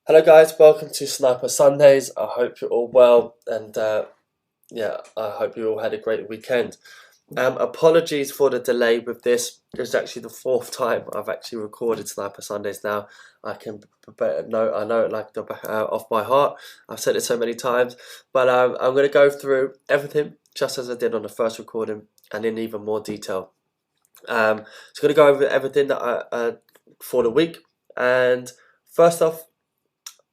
Hello guys, welcome to Sniper Sundays. I hope you're all well and I hope you all had a great weekend. Apologies for the delay with this. It's actually the fourth time I've actually recorded Sniper Sundays now. I know it like the off by heart. I've said it so many times, but I'm going to go through everything just as I did on the first recording and in even more detail. Going to go over everything that for the week. And first off,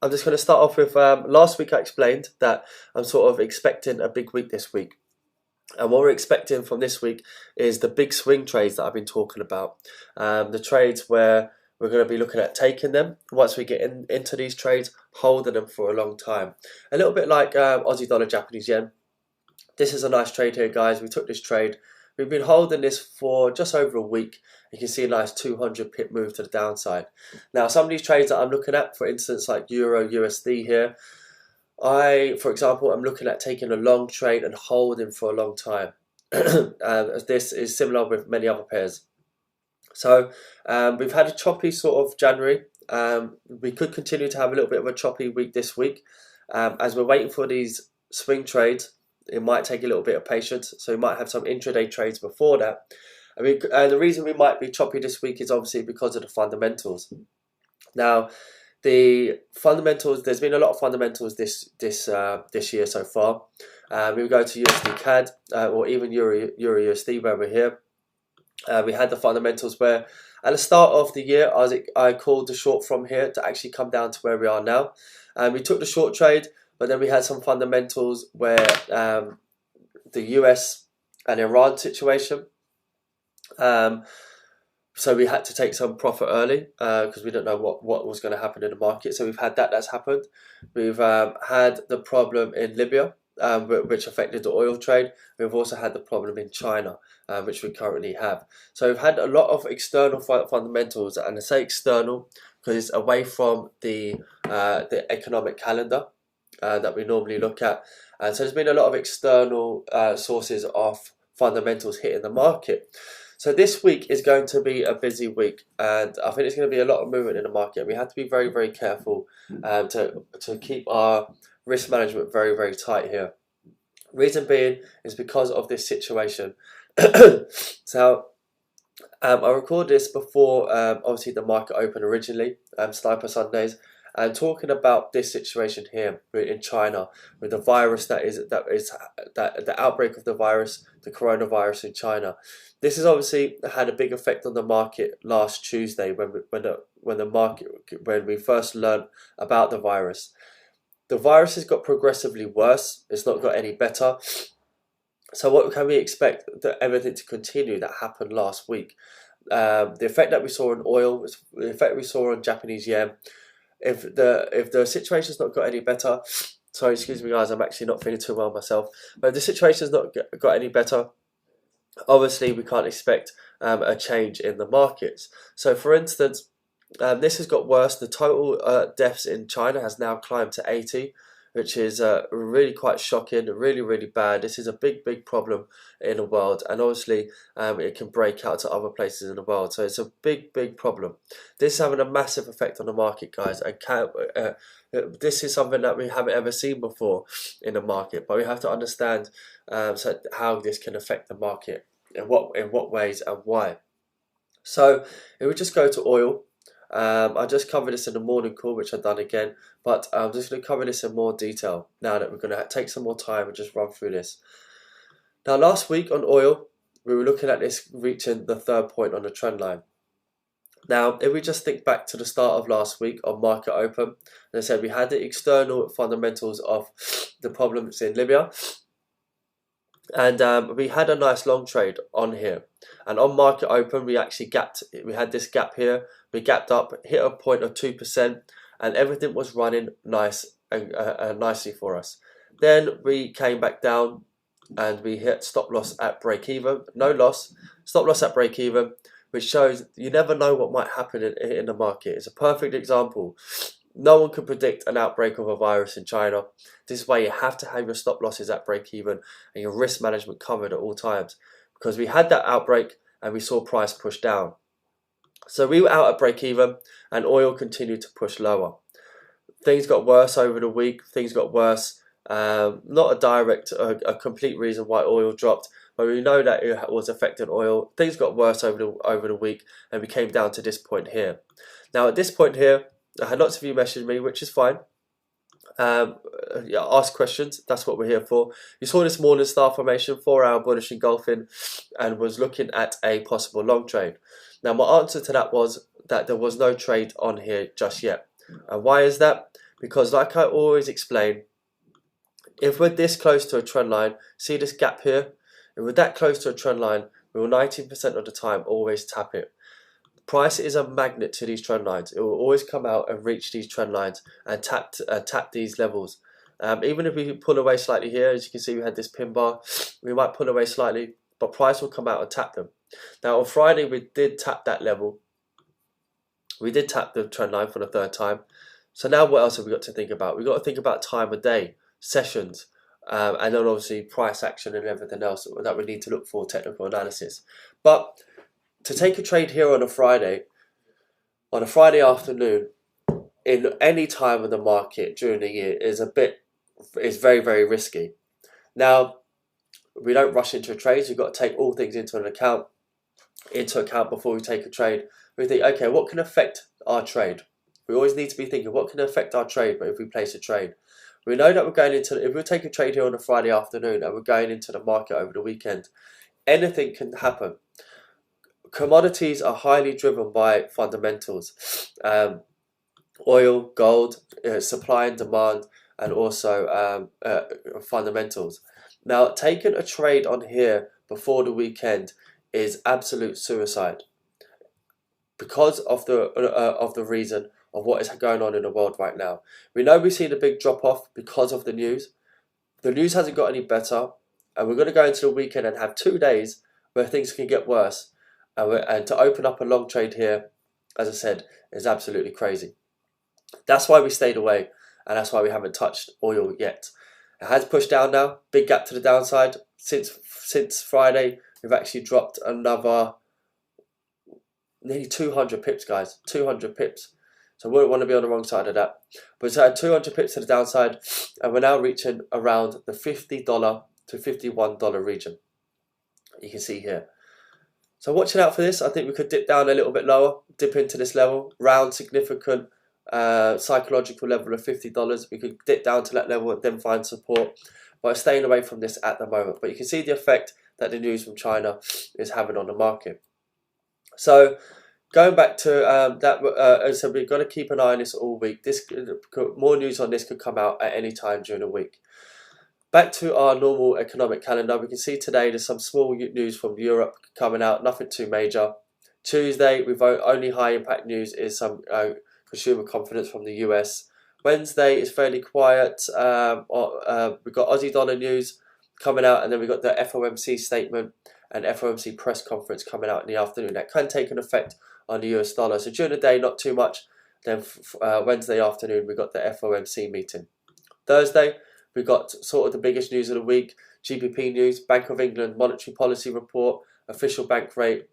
I'm just going to start off with last week I explained that I'm sort of expecting a big week this week. And what we're expecting from this week is the big swing trades that I've been talking about. The trades where we're going to be looking at taking them. Once we get into these trades, holding them for a long time. A little bit like Aussie dollar, Japanese yen. This is a nice trade here, guys. We took this trade. We've been holding this for just over a week. You can see a nice 200 pip move to the downside. Now, some of these trades that I'm looking at, for instance, like Euro USD here, for example, I'm looking at taking a long trade and holding for a long time. This is similar with many other pairs. So we've had a choppy sort of January. We could continue to have a little bit of a choppy week this week. As we're waiting for these swing trades, it might take a little bit of patience. So we might have some intraday trades before that. I mean, the reason we might be choppy this week is obviously because of the fundamentals. Now, the fundamentals, there's been a lot of fundamentals this year so far. We go to USD CAD or even Euro USD where we're here. We had the fundamentals where at the start of the year I called the short from here to actually come down to where we are now. We took the short trade, but then we had some fundamentals where the US and Iran situation. So we had to take some profit early because we didn't know what was going to happen in the market. So we've had that's happened. We've had the problem in Libya, which affected the oil trade. We've also had the problem in China, which we currently have. So we've had a lot of external fundamentals, and I say external because it's away from the economic calendar that we normally look at. And so there's been a lot of external sources of fundamentals hitting the market. So this week is going to be a busy week, and I think it's going to be a lot of movement in the market. We have to be very, very careful to keep our risk management very, very tight here. Reason being is because of this situation. So I recorded this before obviously the market opened originally, Sniper Sundays. And talking about this situation here in China with the virus that the outbreak of the virus, the coronavirus in China. This has obviously had a big effect on the market last Tuesday when we first learned about the virus. The virus has got progressively worse. It's not got any better. So what can we expect that everything to continue that happened last week? The effect that we saw in oil, the effect we saw on Japanese yen. If the situation's not got any better, sorry, excuse me guys, I'm actually not feeling too well myself. But if the situation's not got any better, obviously we can't expect a change in the markets. So for instance, this has got worse. The total deaths in China has now climbed to 80, which is really quite shocking, really, really bad. This is a big, big problem in the world, and obviously it can break out to other places in the world. So it's a big, big problem. This is having a massive effect on the market, guys. This is something that we haven't ever seen before in the market, but we have to understand how this can affect the market, in what ways and why. So if we just go to oil. I just covered this in the morning call, which I've done again, but I'm just going to cover this in more detail now that we're going to take some more time and just run through this. Now, last week on oil, we were looking at this reaching the third point on the trend line. Now, if we just think back to the start of last week on market open, as I said, we had the external fundamentals of the problems in Libya, and we had a nice long trade on here. And on market open, we actually gapped. We had this gap here. We gapped up, hit a point of 2%, and everything was running nice and nicely for us. Then we came back down, and we hit stop loss at break even. No loss, stop loss at break even, which shows you never know what might happen in the market. It's a perfect example. No one can predict an outbreak of a virus in China. This is why you have to have your stop losses at break even and your risk management covered at all times. Because we had that outbreak and we saw price push down. So we were out at break even and oil continued to push lower. things got worse over the week. Things got worse. Not a complete reason why oil dropped, but we know that it was affecting oil. Things got worse over the week, and we came down to this point here. Now at this point here, I had lots of you message me, which is fine. Yeah, ask questions. That's what we're here for. You saw this morning star formation, 4-hour bullish engulfing, and was looking at a possible long trade. Now my answer to that was that there was no trade on here just yet. And why is that? Because like I always explain, if we're this close to a trend line, see this gap here? If we're that close to a trend line, we will 19% of the time always tap it. Price is a magnet to these trend lines. It will always come out and reach these trend lines and tap these levels. Even if we pull away slightly here, as you can see we had this pin bar, we might pull away slightly, but price will come out and tap them. Now on Friday we did tap that level. We did tap the trend line for the third time. So now what else have we got to think about? We've got to think about time of day, sessions, and then obviously price action and everything else that we need to look for, technical analysis. But to take a trade here on a Friday afternoon, in any time of the market during the year is very, very risky. Now, we don't rush into trades. We've got to take all things into account before we take a trade. We think, okay, what can affect our trade? We always need to be thinking, what can affect our trade if we place a trade? We know that if we take a trade here on a Friday afternoon and we're going into the market over the weekend, anything can happen. Commodities are highly driven by fundamentals. Oil, gold, supply and demand, and also fundamentals. Now, taking a trade on here before the weekend is absolute suicide because of the reason of what is going on in the world right now. We know we've seen a big drop off because of the news. The news hasn't got any better, and we're going to go into the weekend and have 2 days where things can get worse. And to open up a long trade here, as I said, is absolutely crazy. That's why we stayed away, and that's why we haven't touched oil yet. It has pushed down now, big gap to the downside. Since Friday, we've actually dropped another nearly 200 pips, guys, 200 pips. So we wouldn't want to be on the wrong side of that. But it's had 200 pips to the downside, and we're now reaching around the $50 to $51 region. You can see here. So watching out for this. I think we could dip down a little bit lower, dip into this level, round significant psychological level of $50. We could dip down to that level and then find support. But I'm staying away from this at the moment. But you can see the effect that the news from China is having on the market. So going back to that, so we've got to keep an eye on this all week. More news on this could come out at any time during the week. Back to our normal economic calendar, we can see today there's some small news from Europe coming out, nothing too major. Tuesday, we've only high impact news is some consumer confidence from the US. Wednesday is fairly quiet. We've got Aussie dollar news coming out, and then we've got the FOMC statement and FOMC press conference coming out in the afternoon. That can take an effect on the US dollar. So during the day, not too much. Then Wednesday afternoon, we've got the FOMC meeting. Thursday, we've got sort of the biggest news of the week, GBP news, Bank of England monetary policy report, official bank rate.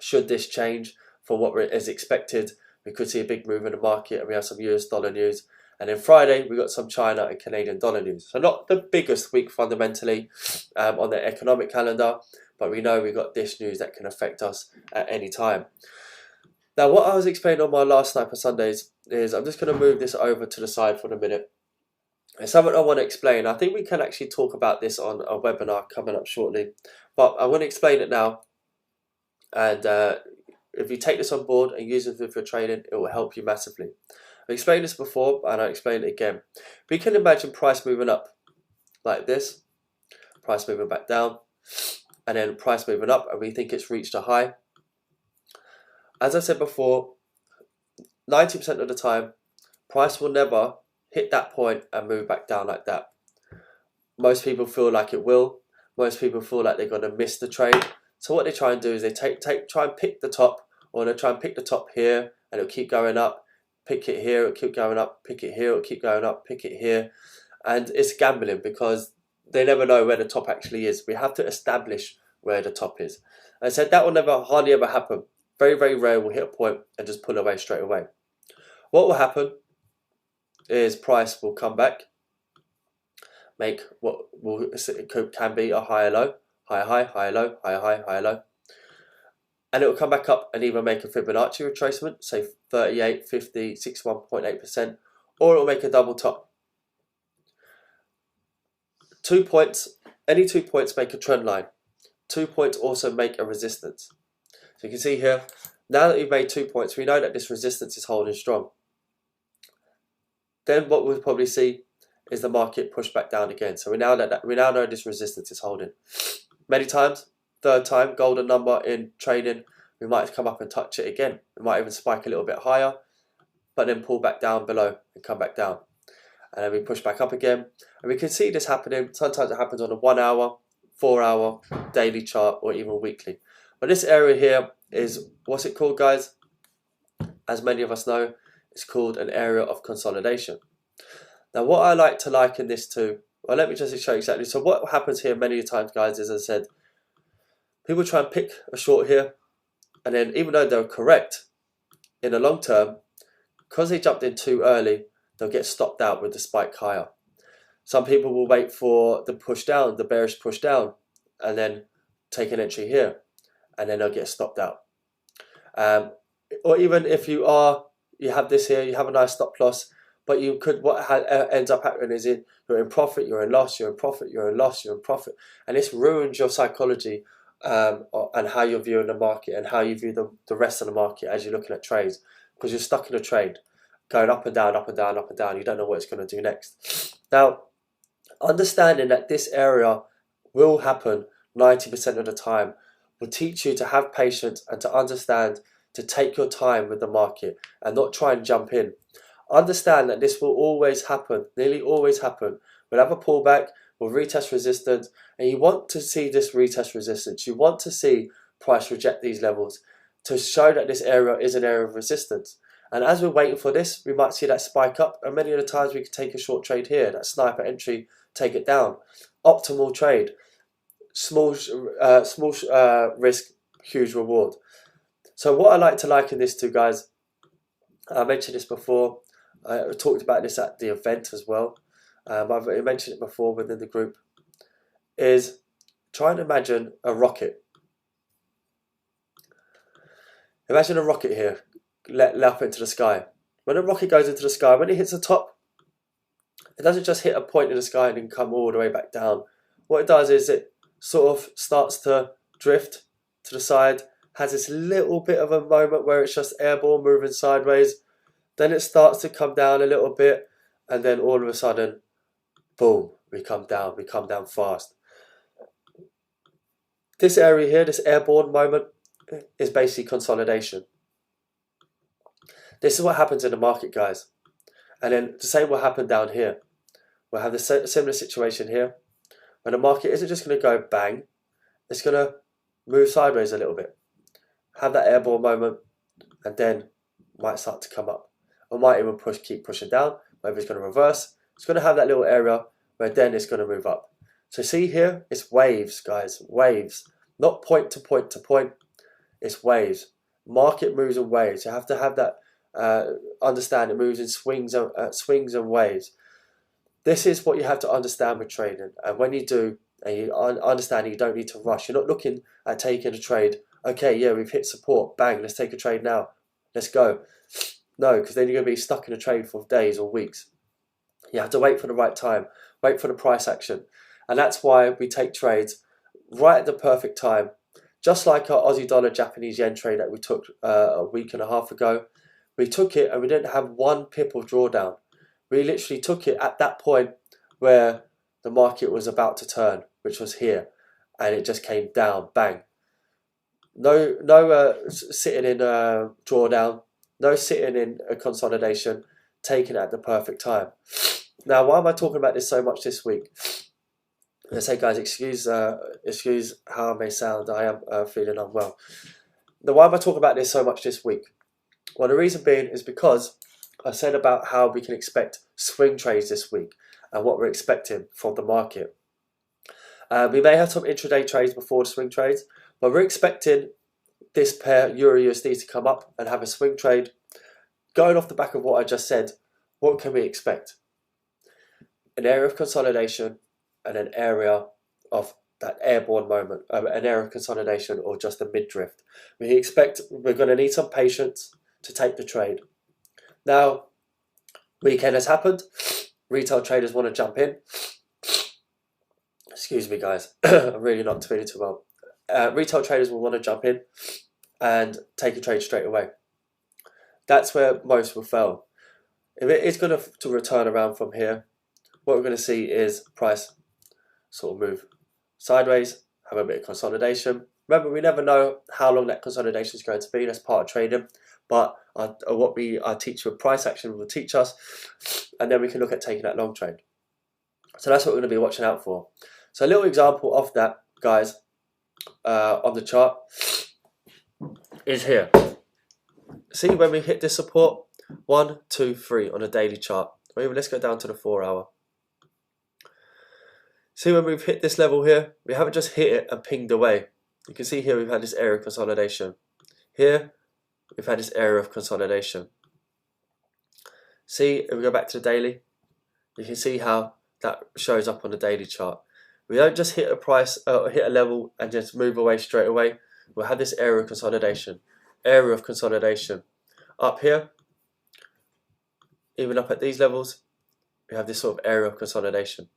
Should this change from what is expected, we could see a big move in the market, and we have some US dollar news. And then Friday, we got some China and Canadian dollar news. So not the biggest week fundamentally on the economic calendar, but we know we've got this news that can affect us at any time. Now, what I was explaining on my last Sniper Sundays is, I'm just going to move this over to the side for a minute. It's something I want to explain. I think we can actually talk about this on a webinar coming up shortly, but I want to explain it now. And if you take this on board and use it for your trading, it will help you massively. I explained this before, and I explain it again. We can imagine price moving up like this, price moving back down, and then price moving up, and we think it's reached a high. As I said before, 90% of the time, price will never hit that point and move back down like that. Most people feel like it will. Most people feel like they're going to miss the trade. So what they try and do is they try and pick the top, or they try and pick the top here, and it'll keep going up. Pick it here, it'll keep going up. Pick it here, it'll keep going up. Pick it here. And it's gambling because they never know where the top actually is. We have to establish where the top is. I said that will hardly ever happen. Very, very rare we'll hit a point and just pull away straight away. What will happen is price will come back, make what can be a higher low, higher high, higher low, higher high, higher low, and it will come back up and either make a Fibonacci retracement, say 38, 50, 61.8%, or it will make a double top. 2 points, any 2 points make a trend line. 2 points also make a resistance. So you can see here, now that we've made 2 points, we know that this resistance is holding strong. Then what we'll probably see is the market push back down again. So we now know this resistance is holding. Many times, third time, golden number in trading, we might come up and touch it again. We might even spike a little bit higher, but then pull back down below and come back down. And then we push back up again. And we can see this happening. Sometimes it happens on a 1 hour, 4 hour, daily chart, or even weekly. But this area here is, what's it called, guys? As many of us know, it's called an area of consolidation. Now, what I like to liken this to, well, let me just show you exactly. So what happens here many times, guys, is, as I said, people try and pick a short here, and then even though they're correct in the long term, because they jumped in too early, they'll get stopped out with the spike higher. Some people will wait for the push down, the bearish push down, and then take an entry here, and then they'll get stopped out. Or even if you have this here, you have a nice stop loss, but you could, what ends up happening is you're in profit, you're in loss, you're in profit, you're in loss, you're in profit, and this ruins your psychology and how you're viewing the market and how you view the rest of the market as you're looking at trades, because you're stuck in a trade going up and down, up and down, up and down. You don't know what it's going to do next. Now, understanding that this area will happen 90% of the time will teach you to have patience and to understand to take your time with the market and not try and jump in. Understand that this will always happen, nearly always happen. We'll have a pullback, we'll retest resistance, and you want to see this retest resistance. You want to see price reject these levels to show that this area is an area of resistance. And as we're waiting for this, we might see that spike up, and many of the times we can take a short trade here, that sniper entry, take it down. Optimal trade, small risk, huge reward. So what I like to liken this to, guys, I mentioned this before, I talked about this at the event as well, I've mentioned it before within the group, is try and imagine a rocket. Imagine a rocket here, let up into the sky. When a rocket goes into the sky, when it hits the top, it doesn't just hit a point in the sky and then come all the way back down. What it does is it sort of starts to drift to the side, has this little bit of a moment where it's just airborne, moving sideways. Then it starts to come down a little bit, and then all of a sudden, boom, we come down fast. This area here, this airborne moment, is basically consolidation. This is what happens in the market, guys. And then the same will happen down here. We'll have the similar situation here, when the market isn't just going to go bang, it's going to move sideways a little bit, have that airborne moment, and then might start to come up. Or might even keep pushing down. Maybe it's going to reverse. It's going to have that little area where then it's going to move up. So see here, it's waves, guys, waves. Not point to point to point, it's waves. Market moves in waves. You have to have that understand it moves in swings and waves. This is what you have to understand with trading. And when you do, and you understand you don't need to rush. You're not looking at taking a trade. Okay, yeah, we've hit support. Bang, let's take a trade now. Let's go. No, because then you're going to be stuck in a trade for days or weeks. You have to wait for the right time. Wait for the price action. And that's why we take trades right at the perfect time. Just like our Aussie dollar Japanese yen trade that we took a week and a half ago. We took it and we didn't have one pip of drawdown. We literally took it at that point where the market was about to turn, which was here. And it just came down, bang. No sitting in a drawdown. No sitting in a consolidation, taken at the perfect time. Now, why am I talking about this so much this week? I say, guys, excuse how I may sound. I am feeling unwell. Now, why am I talking about this so much this week? Well, the reason being is because I said about how we can expect swing trades this week and what we're expecting from the market. We may have some intraday trades before the swing trades, but we're expecting this pair Euro USD to come up and have a swing trade. Going off the back of what I just said, what can we expect? An area of consolidation and an area of that airborne moment, an area of consolidation or just a mid-drift. We expect we're going to need some patience to take the trade. Now, weekend has happened. Retail traders want to jump in. Excuse me, guys. I'm really not feeling too well. Retail traders will want to jump in and take a trade straight away. That's where most will fail. If it is going to return around from here, what we're going to see is price sort of move sideways, have a bit of consolidation. Remember, we never know how long that consolidation is going to be. That's part of trading. But what I teach with price action will teach us, and then we can look at taking that long trade. So that's what we're going to be watching out for. So a little example of that, guys, on the chart is here. See when we hit this support, 1, 2, 3 on a daily chart. Or even let's go down to the 4-hour. See when we've hit this level here, we haven't just hit it and pinged away. You can see here we've had this area of consolidation. Here, we've had this area of consolidation. See, if we go back to the daily, you can see how that shows up on the daily chart. We don't just hit a price, hit a level and just move away straight away. We'll have this area of consolidation. Area of consolidation. Up here, even up at these levels, we have this sort of area of consolidation.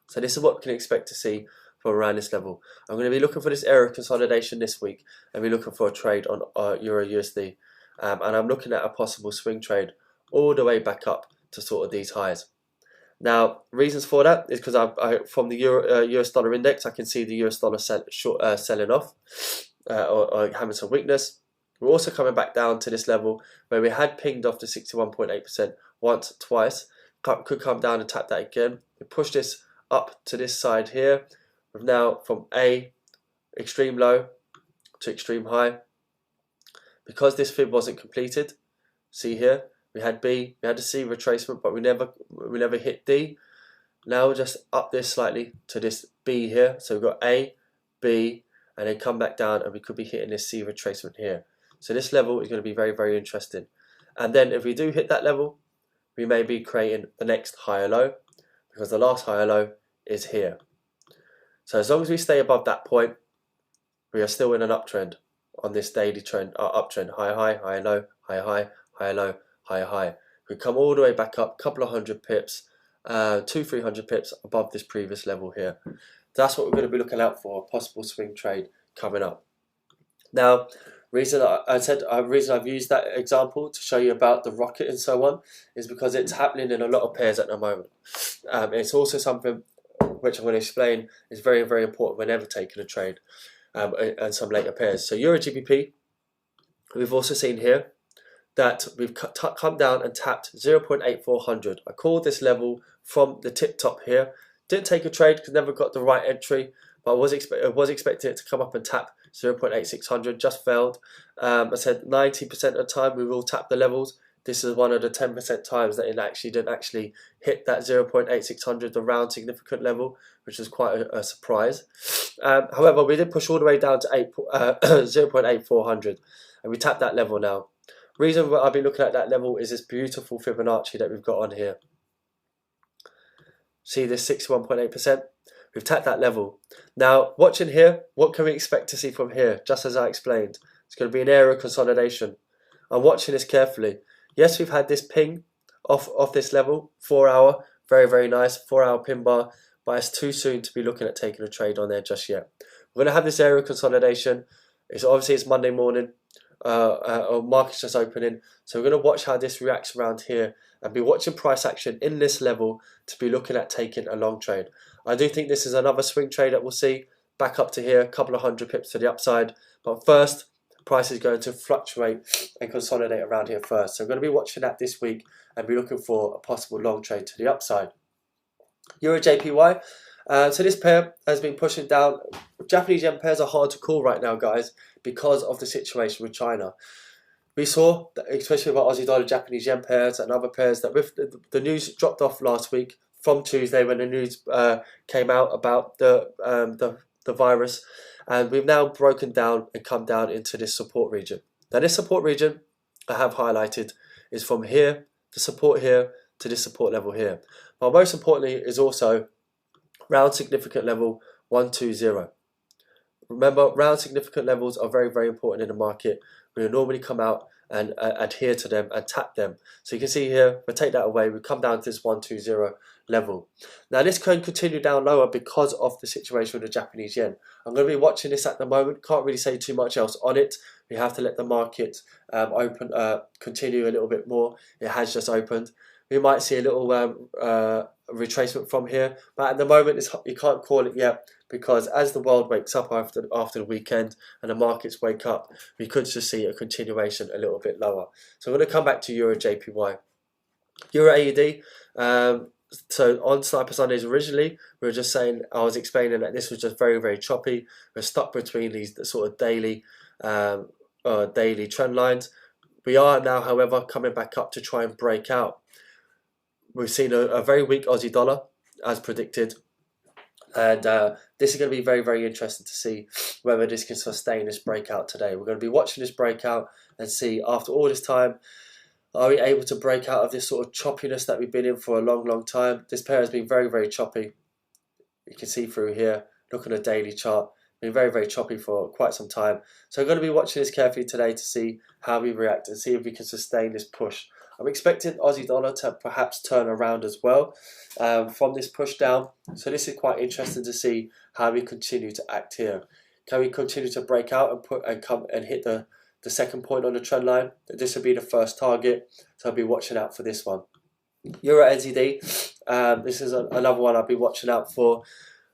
So this is what we can expect to see from around this level. I'm going to be looking for this area of consolidation this week and be looking for a trade on Euro USD. And I'm looking at a possible swing trade all the way back up to sort of these highs. Now, reasons for that is because from the US dollar index, I can see the US dollar selling off or having some weakness. We're also coming back down to this level where we had pinged off to 61.8% once, twice. Could come down and tap that again. We push this up to this side here. We've now from A, extreme low to extreme high. Because this fib wasn't completed, see here, we had B, we had a C retracement, but we never hit D. Now we're just up this slightly to this B here. So we've got A, B, and then come back down, and we could be hitting this C retracement here. So this level is going to be very, very interesting. And then if we do hit that level, we may be creating the next higher low, because the last higher low is here. So as long as we stay above that point, we are still in an uptrend on this daily trend, uptrend, high, high, low, high, high, low, high, high. We come all the way back up, a couple of hundred pips, 200-300 pips above this previous level here. That's what we're going to be looking out for, a possible swing trade coming up. Now, reason I've used that example to show you about the rocket and so on is because it's happening in a lot of pairs at the moment. It's also something which I'm going to explain is very, very important whenever taking a trade and some later pairs. So Euro GBP, we've also seen here that we've come down and tapped 0.8400. I called this level from the tip top here. Didn't take a trade because never got the right entry, but I was expecting it to come up and tap 0.8600, just failed. I said 90% of the time we will tap the levels. This is one of the 10% times that it didn't actually hit that 0.8600, the round significant level, which was quite a surprise. However, we did push all the way down to 0.8400, and we tapped that level now. Reason why I've been looking at that level is this beautiful Fibonacci that we've got on here. See this 61.8%? We've tapped that level. Now, watching here, what can we expect to see from here? Just as I explained, it's going to be an area of consolidation. I'm watching this carefully. Yes, we've had this ping off this level, 4 hour, very, very nice, 4 hour pin bar, but it's too soon to be looking at taking a trade on there just yet. We're going to have this area of consolidation. It's Monday morning, or market's just opening, so we're going to watch how this reacts around here and be watching price action in this level to be looking at taking a long trade. I do think this is another swing trade that we'll see back up to here, a couple of hundred pips to the upside, but first, price is going to fluctuate and consolidate around here first. So we're going to be watching that this week and be looking for a possible long trade to the upside. Euro JPY. So this pair has been pushing down. Japanese yen pairs are hard to call right now, guys, because of the situation with China. We saw, especially with our Aussie dollar Japanese yen pairs and other pairs, that with the news dropped off last week from Tuesday when the news came out about the virus. And we've now broken down and come down into this support region. Now this support region I have highlighted is from here the support here to this support level here. But most importantly is also round significant level 120. Remember, round significant levels are very, very important in the market. We will normally come out and adhere to them and tap them. So you can see here, we take that away, we come down to this 120 level. Now this can continue down lower because of the situation with the Japanese yen. I'm going to be watching this at the moment, can't really say too much else on it. We have to let the market continue a little bit more. It has just opened. We might see a little retracement from here, but at the moment you can't call it yet, because as the world wakes up after the weekend and the markets wake up, we could just see a continuation a little bit lower. So I'm going to come back to Euro JPY. Euro AUD, so on Sniper Sundays originally, we were just saying, I was explaining that this was just very, very choppy. We're stuck between these sort of daily trend lines. We are now, however, coming back up to try and break out. We've seen a very weak Aussie dollar, as predicted. And this is going to be very, very interesting to see whether this can sustain this breakout today. We're going to be watching this breakout and see, after all this time, are we able to break out of this sort of choppiness that we've been in for a long, long time? This pair has been very, very choppy. You can see through here, look at a daily chart, been very, very choppy for quite some time. So I'm going to be watching this carefully today to see how we react and see if we can sustain this push. I'm expecting Aussie dollar to perhaps turn around as well from this push down. So this is quite interesting to see how we continue to act here. Can we continue to break out and come and hit the second point on the trend line? This will be the first target, so I'll be watching out for this one. Euro NZD, this is another one I'll be watching out for.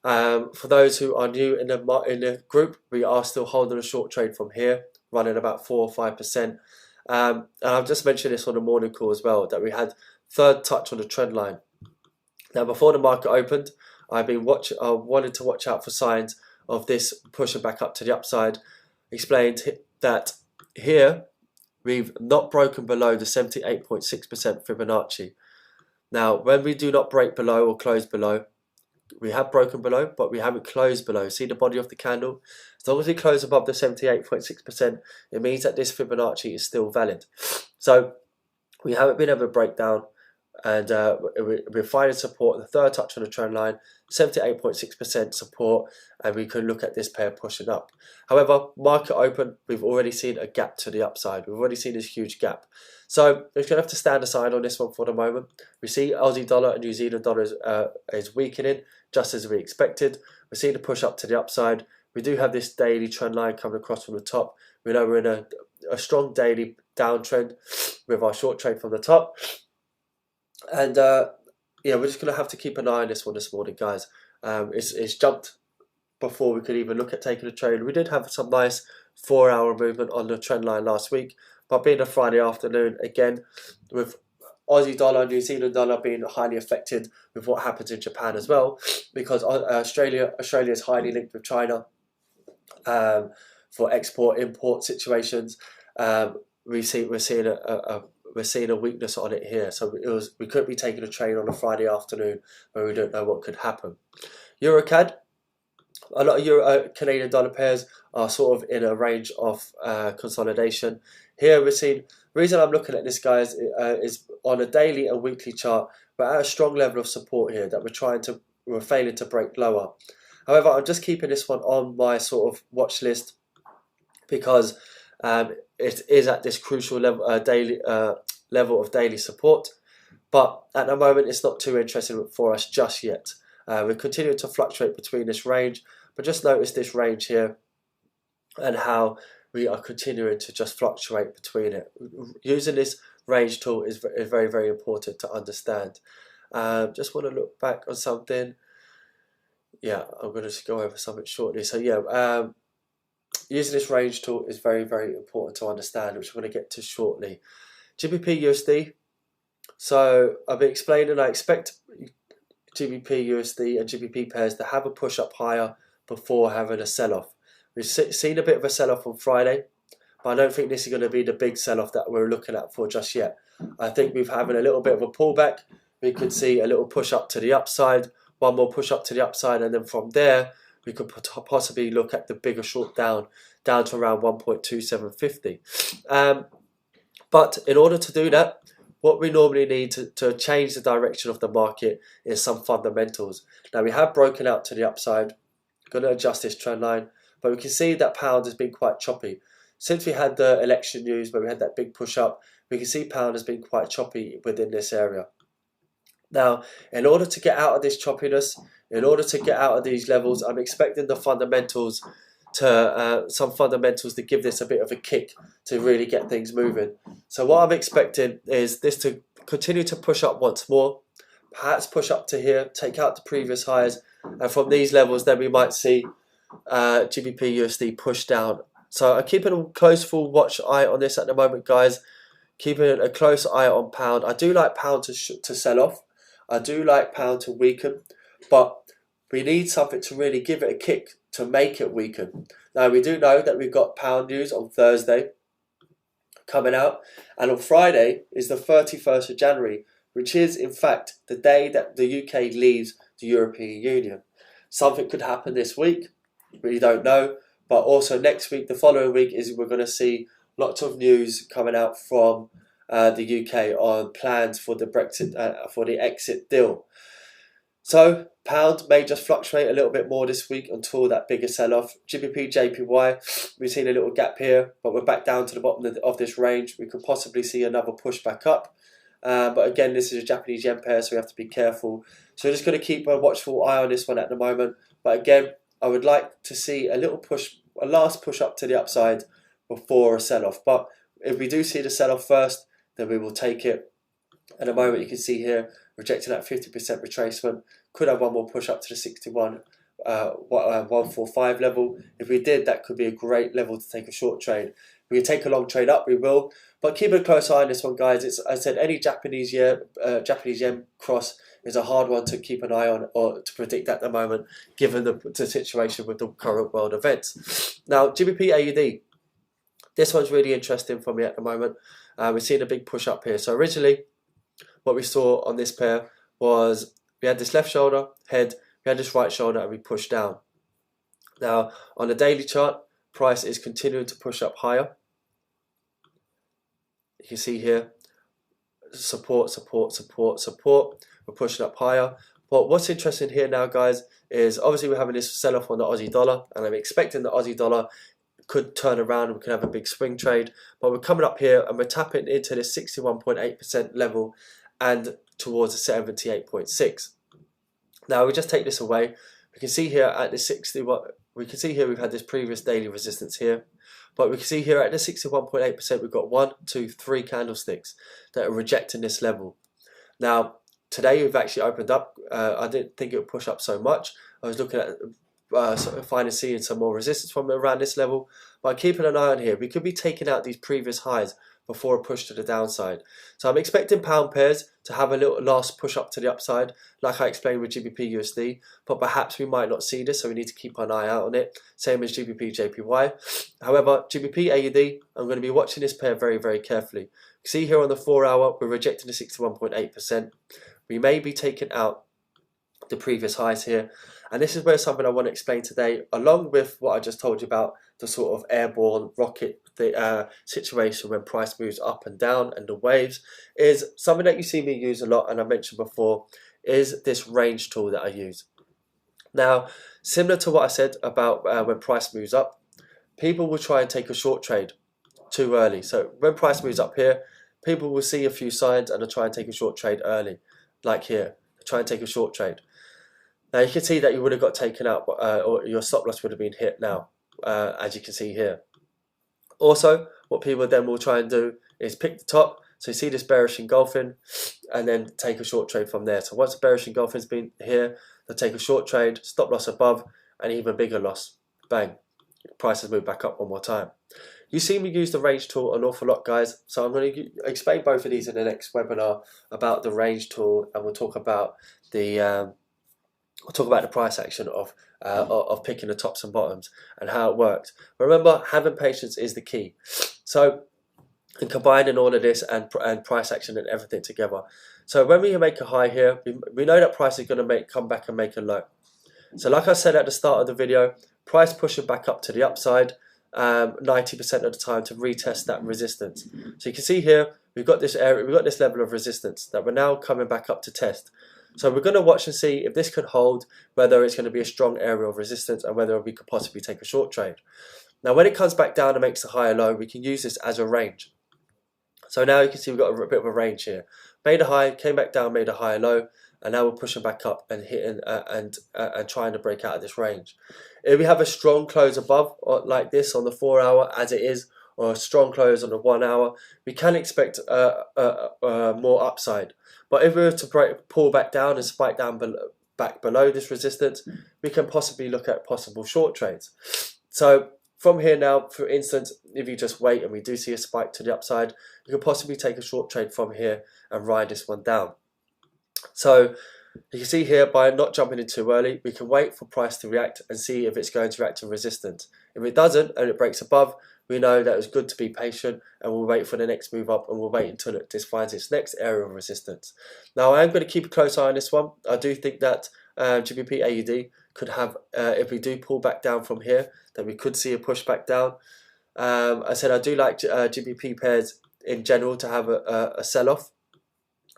For those who are new in the group, we are still holding a short trade from here, running about 4 or 5%. And I've just mentioned this on the morning call as well, that we had third touch on the trend line. Now, before the market opened, I've been wanted to watch out for signs of this pushing back up to the upside. Explained that here we've not broken below the 78.6% Fibonacci. Now, when we do not break below or close below, we have broken below, but we haven't closed below. See the body of the candle? As long as we close above the 78.6%, it means that this Fibonacci is still valid. So we haven't been able to break down, and we're finding support. The third touch on the trend line, 78.6% support, and we can look at this pair pushing up. However, market open, we've already seen a gap to the upside. We've already seen this huge gap. So we're going to have to stand aside on this one for the moment. We see Aussie dollar and New Zealand dollar is weakening, just as we expected. We're seeing a push up to the upside. We do have this daily trend line coming across from the top. We know we're in a strong daily downtrend with our short trade from the top. And yeah, we're just going to have to keep an eye on this one this morning, guys. It's jumped before we could even look at taking a trade. We did have some nice 4-hour movement on the trend line last week, but being a Friday afternoon, again, with Aussie dollar, New Zealand dollar being highly affected with what happens in Japan as well, because Australia is highly linked with China for export-import situations. We're seeing a weakness on it here, so we could be taking a trade on a Friday afternoon where we don't know what could happen. EuroCAD, a lot of Canadian dollar pairs are sort of in a range of consolidation. Here we're seeing, the reason I'm looking at this, guys, is on a daily and weekly chart, we're at a strong level of support here that we're failing to break lower. However, I'm just keeping this one on my sort of watch list because it is at this crucial level, level of daily support. But at the moment, it's not too interesting for us just yet. We're continuing to fluctuate between this range, but just notice this range here and how we are continuing to just fluctuate between it. Using this range tool is very, very important to understand. Just want to look back on something. Yeah, I'm going to just go over something shortly. So yeah, using this range tool is very, very important to understand, which I'm going to get to shortly. GBP USD. So I've been explaining, I expect GBP USD and GBP pairs to have a push up higher before having a sell-off. We've seen a bit of a sell-off on Friday, but I don't think this is going to be the big sell-off that we're looking at for just yet. I think we're having a little bit of a pullback. We could see a little push up to the upside, one more push up to the upside, and then from there we could possibly look at the bigger short down to around 1.2750. But in order to do that, what we normally need to change the direction of the market is some fundamentals. Now we have broken out to the upside, going to adjust this trend line, but we can see that pound has been quite choppy. Since we had the election news where we had that big push up, we can see pound has been quite choppy within this area. Now, in order to get out of this choppiness, in order to get out of these levels, I'm expecting the fundamentals some fundamentals to give this a bit of a kick to really get things moving. So what I'm expecting is this to continue to push up once more, perhaps push up to here, take out the previous highs, and from these levels then we might see GBP USD push down. So I'm keeping a close full watch eye on this at the moment, guys. Keeping a close eye on pound. I do like pound to sell off. I do like pound to weaken, but we need something to really give it a kick to make it weaken. Now we do know that we've got pound news on Thursday coming out, and on Friday is the 31st of January, which is in fact the day that the UK leaves the European Union. Something could happen this week, we don't know, but also next week, the following week, is we're going to see lots of news coming out from the UK on plans for the Brexit, for the exit deal. So pound may just fluctuate a little bit more this week until that bigger sell-off. GBP JPY, we've seen a little gap here, but we're back down to the bottom of this range. We could possibly see another push back up. But again, this is a Japanese yen pair, so we have to be careful. So we're just going to keep a watchful eye on this one at the moment. But again, I would like to see a little push, a last push up to the upside before a sell-off. But if we do see the sell-off first, then we will take it. At the moment, you can see here, rejecting that 50% retracement. Could have one more push up to the 61, 145 level. If we did, that could be a great level to take a short trade. If we take a long trade up, we will. But keep a close eye on this one, guys. It's, as I said, any Japanese yen cross is a hard one to keep an eye on or to predict at the moment, given the situation with the current world events. Now, GBP AUD. This one's really interesting for me at the moment. We're seeing a big push up here. So originally, what we saw on this pair was we had this left shoulder, head, we had this right shoulder, and we pushed down. Now, on the daily chart, price is continuing to push up higher. You can see here, support, support, support, support. We're pushing up higher. But what's interesting here now, guys, is obviously we're having this sell-off on the Aussie dollar, and I'm expecting the Aussie dollar could turn around and we could have a big swing trade. But we're coming up here and we're tapping into this 61.8% level and towards the 78.6. Now we just take this away. We can see here at the 61. We can see here we've had this previous daily resistance here, but we can see here at the 61.8% we've got 1, 2, 3 candlesticks that are rejecting this level. Now today we've actually opened up. I didn't think it would push up so much. I was looking at seeing some more resistance from around this level, but keeping an eye on here. We could be taking out these previous highs before a push to the downside. So I'm expecting pound pairs to have a little last push up to the upside, like I explained with GBP USD, but perhaps we might not see this, so we need to keep an eye out on it. Same as GBP JPY. However, GBP AUD, I'm going to be watching this pair very, very carefully. You see here on the 4 hour, we're rejecting the 61.8%. We may be taking out the previous highs here, and this is where something I want to explain today, along with what I just told you about the sort of airborne rocket situation when price moves up and down and the waves, is something that you see me use a lot, and I mentioned before, is this range tool that I use. Now, similar to what I said about when price moves up, people will try and take a short trade too early. So when price moves up here, people will see a few signs and they'll try and take a short trade early, like here, try and take a short trade. Now you can see that you would have got taken out, or your stop loss would have been hit now, as you can see here. Also, what people then will try and do is pick the top. So you see this bearish engulfing, and then take a short trade from there. So once the bearish engulfing's been here, they'll take a short trade, stop loss above, and even bigger loss. Bang. Price has moved back up one more time. You see me use the range tool an awful lot, guys. So I'm going to explain both of these in the next webinar about the range tool, and we'll talk about the price action of picking the tops and bottoms and how it works. But remember, having patience is the key. So, and combining all of this and price action and everything together. So when we make a high here, we know that price is going to come back and make a low. So like I said at the start of the video, price pushing back up to the upside. 90% of the time to retest that resistance. So you can see here we've got this area, we've got this level of resistance that we're now coming back up to test. So we're going to watch and see if this could hold, whether it's going to be a strong area of resistance and whether we could possibly take a short trade. Now when it comes back down and makes a higher low, we can use this as a range. So now you can see we've got a bit of a range here. Made a high, came back down, made a higher low, and now we're pushing back up and hitting and trying to break out of this range. If we have a strong close above, or like this on the 4 hour as it is, or a strong close on the 1 hour, we can expect more upside. But if we were to pull back down and spike down back below this resistance, we can possibly look at possible short trades. So from here now, for instance, if you just wait and we do see a spike to the upside, you could possibly take a short trade from here and ride this one down. So you can see here, by not jumping in too early, we can wait for price to react and see if it's going to react to resistance. If it doesn't and it breaks above, we know that it's good to be patient and we'll wait for the next move up, and we'll wait until this finds its next area of resistance. Now I am going to keep a close eye on this one. I do think that GBP AUD could have, if we do pull back down from here, that we could see a push back down. I said I do like GBP pairs in general to have a sell-off,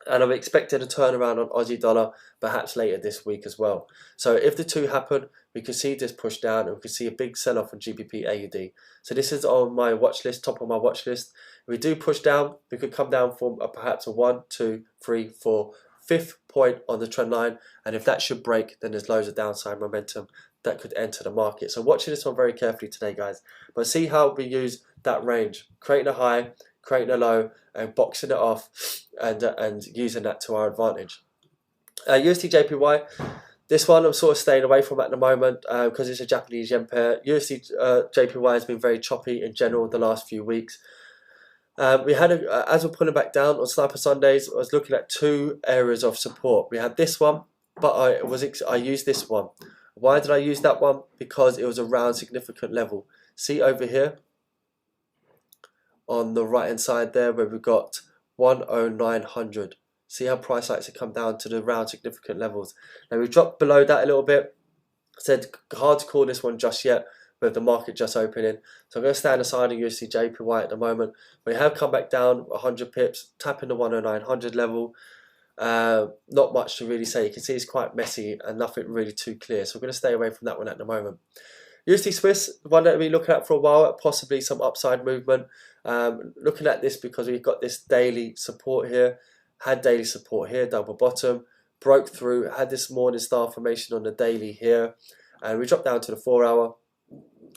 and I'm expecting a turnaround on Aussie dollar perhaps later this week as well. So if the two happen, we can see this push down and we can see a big sell-off on GBP AUD. So this is on my watch list, top of my watch list. If we do push down, we could come down from perhaps a 1, 2, 3, 4, 5th point on the trend line, and if that should break, then there's loads of downside momentum that could enter the market. So watching this one very carefully today, guys. But see how we use that range, creating a high, creating a low, and boxing it off, and using that to our advantage. USD JPY, this one I'm sort of staying away from at the moment because it's a Japanese yen pair. USD JPY has been very choppy in general the last few weeks. We had, as we're pulling back down on Sniper Sundays, I was looking at two areas of support. We had this one, but I used this one. Why did I use that one? Because it was around significant level. See over here on the right hand side there where we've got 10900. See how price likes to come down to the round significant levels. Now we've dropped below that a little bit. I said hard to call this one just yet with the market just opening. So I'm going to stand aside on USD JPY at the moment. We have come back down 100 pips, tapping the 10900 level. Not much to really say. You can see it's quite messy and nothing really too clear. So we're going to stay away from that one at the moment. USD Swiss, one that we've been looking at for a while, possibly some upside movement. Looking at this because we've got this daily support here. Had daily support here, double bottom, broke through, had this morning star formation on the daily here, and we dropped down to the 4 hour.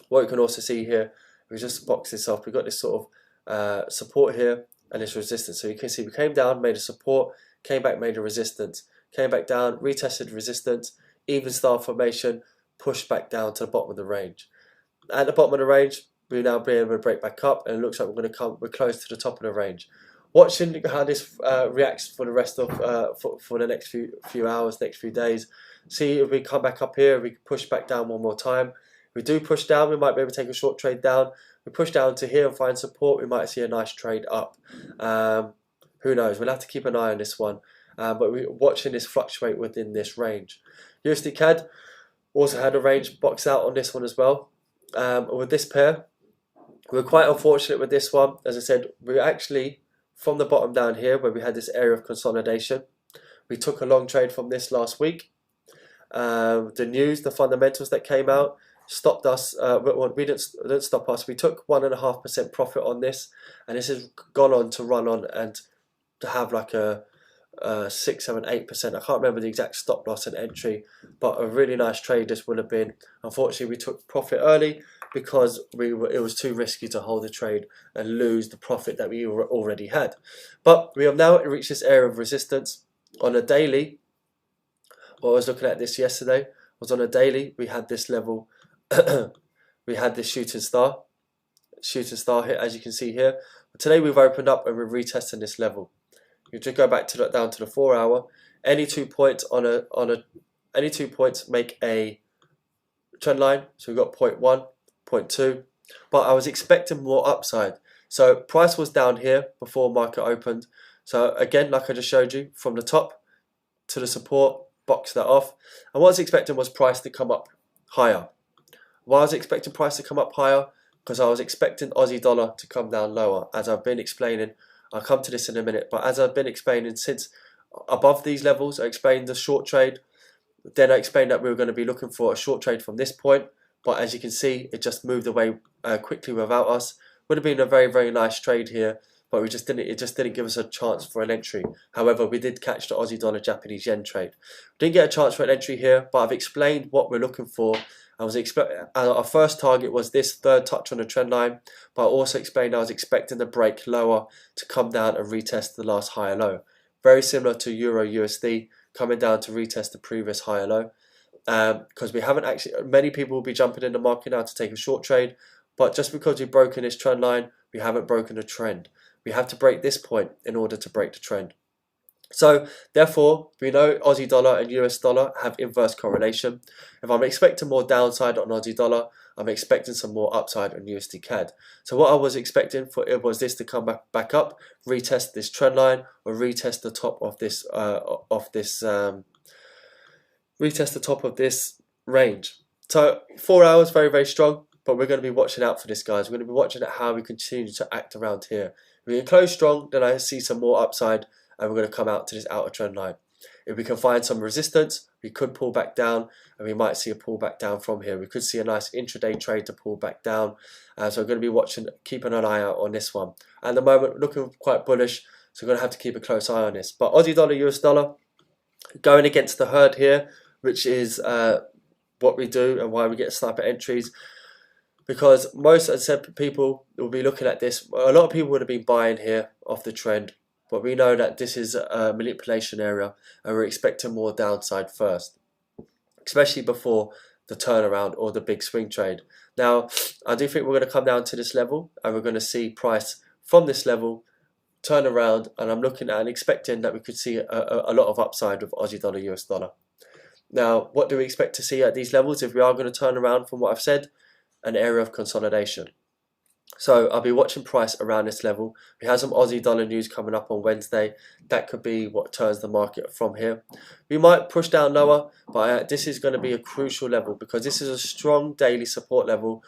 What you can also see here, we just box this off. We've got this sort of support here and this resistance. So you can see we came down, made a support, came back, made a resistance, came back down, retested resistance, even star formation, pushed back down to the bottom of the range. At the bottom of the range, we're now being able to break back up, and it looks like we're close to the top of the range. Watching how this reacts for the rest of for the next few hours, next few days. See if we come back up here, we can push back down one more time. If we do push down, we might be able to take a short trade down. We push down to here and find support, we might see a nice trade up. Who knows? We'll have to keep an eye on this one. But we're watching this fluctuate within this range. USD CAD also had a range box out on this one as well. With this pair, we're quite unfortunate with this one. As I said, we're actually from the bottom down here where we had this area of consolidation. We took a long trade from this last week. The news, the fundamentals that came out stopped us. We didn't stop us. We took 1.5% profit on this, and this has gone on to run on and to have like a 6, 7, 8%. I can't remember the exact stop loss and entry, but a really nice trade this would have been. Unfortunately, we took profit early because it was too risky to hold the trade and lose the profit that we already had. But we have now reached this area of resistance on a daily. Well, I was looking at this yesterday. Was on a daily. We had this level. We had this shooting star here, as you can see here. But today we've opened up and we're retesting this level. You just go back to down to the 4 hour. Any 2 points any 2 points make a trend line. So we've got 0.1, 0.2. But I was expecting more upside. So price was down here before market opened. So again, like I just showed you, from the top to the support, box that off. And what I was expecting was price to come up higher. Why I was expecting price to come up higher? because I was expecting Aussie dollar to come down lower, as I've been explaining. I'll come to this in a minute, but as I've been explaining, since above these levels, I explained the short trade. Then I explained that we were going to be looking for a short trade from this point, but as you can see, it just moved away quickly without us. Would have been a very, very nice trade here, but it just didn't give us a chance for an entry. However, we did catch the Aussie dollar Japanese yen trade. Didn't get a chance for an entry here, but I've explained what we're looking for. Our first target was this third touch on the trend line, but I also explained I was expecting the break lower to come down and retest the last higher low. Very similar to Euro USD, coming down to retest the previous higher low. Because we haven't actually, many people will be jumping in the market now to take a short trade, but just because we've broken this trend line, we haven't broken the trend. We have to break this point in order to break the trend. So therefore, we know Aussie dollar and US dollar have inverse correlation. If I'm expecting more downside on Aussie dollar, I'm expecting some more upside on USD CAD. So what I was expecting for it was this to come back up, retest this trend line, or retest the top of this retest the top of this range. So 4 hours, very, very strong, but we're going to be watching out for this, guys. We're going to be watching at how we continue to act around here. If we can close strong, then I see some more upside, and we're going to come out to this outer trend line. If we can find some resistance, we could pull back down, and we might see a pullback down from here. We could see a nice intraday trade to pull back down. So we're going to be watching, keeping an eye out on this one. At the moment, looking quite bullish, so we're going to have to keep a close eye on this. But Aussie dollar, US dollar, going against the herd here, which is what we do and why we get sniper entries. Because most, as I said, people will be looking at this. A lot of people would have been buying here off the trend, but we know that this is a manipulation area, and we're expecting more downside first, especially before the turnaround or the big swing trade. Now, I do think we're going to come down to this level, and we're going to see price from this level turn around, and I'm looking at and expecting that we could see a lot of upside with Aussie dollar, US dollar. Now, what do we expect to see at these levels if we are going to turn around from what I've said? An area of consolidation. So I'll be watching price around this level. We have some Aussie dollar news coming up on Wednesday. That could be what turns the market from here. We might push down lower, but this is going to be a crucial level because this is a strong daily support level.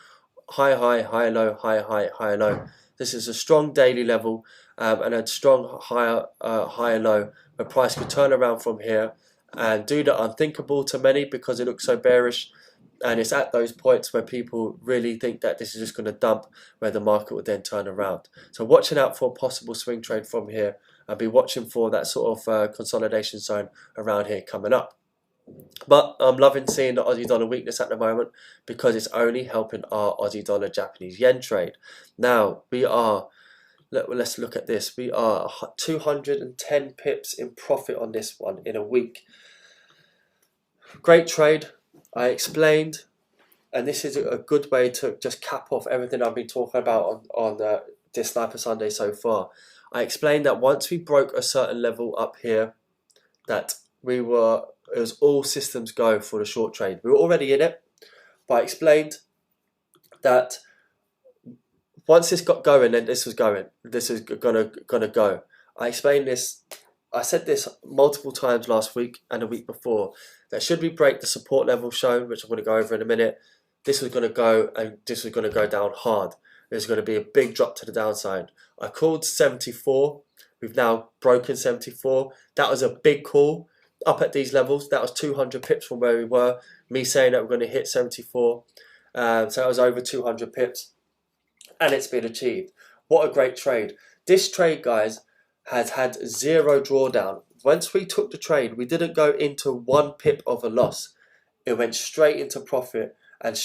High, high, high, low, high, high, high, low. This is a strong daily level and a strong higher, higher low. Where price could turn around from here and do the unthinkable to many because it looks so bearish. And it's at those points where people really think that this is just going to dump, where the market will then turn around. So watching out for a possible swing trade from here. I'll be watching for that sort of consolidation zone around here coming up. But I'm loving seeing the Aussie dollar weakness at the moment because it's only helping our Aussie dollar Japanese yen trade. Now, let's look at this. We are 210 pips in profit on this one in a week. Great trade. I explained, and this is a good way to just cap off everything I've been talking about on this Sniper Sunday so far. I explained that once we broke a certain level up here, that it was all systems go for the short trade. We were already in it, but I explained that once this got going, then this was going. This is gonna go. I explained this. I said this multiple times last week and the week before, that should we break the support level shown, which I'm going to go over in a minute, this was going to go and this was going to go down hard. There's going to be a big drop to the downside. I called 74. We've now broken 74. That was a big call up at these levels. That was 200 pips from where we were. Me saying that we're going to hit 74. So that was over 200 pips. And it's been achieved. What a great trade. This trade, guys, has had zero drawdown. Once we took the trade, we didn't go into 1 pip of a loss. It went straight into profit and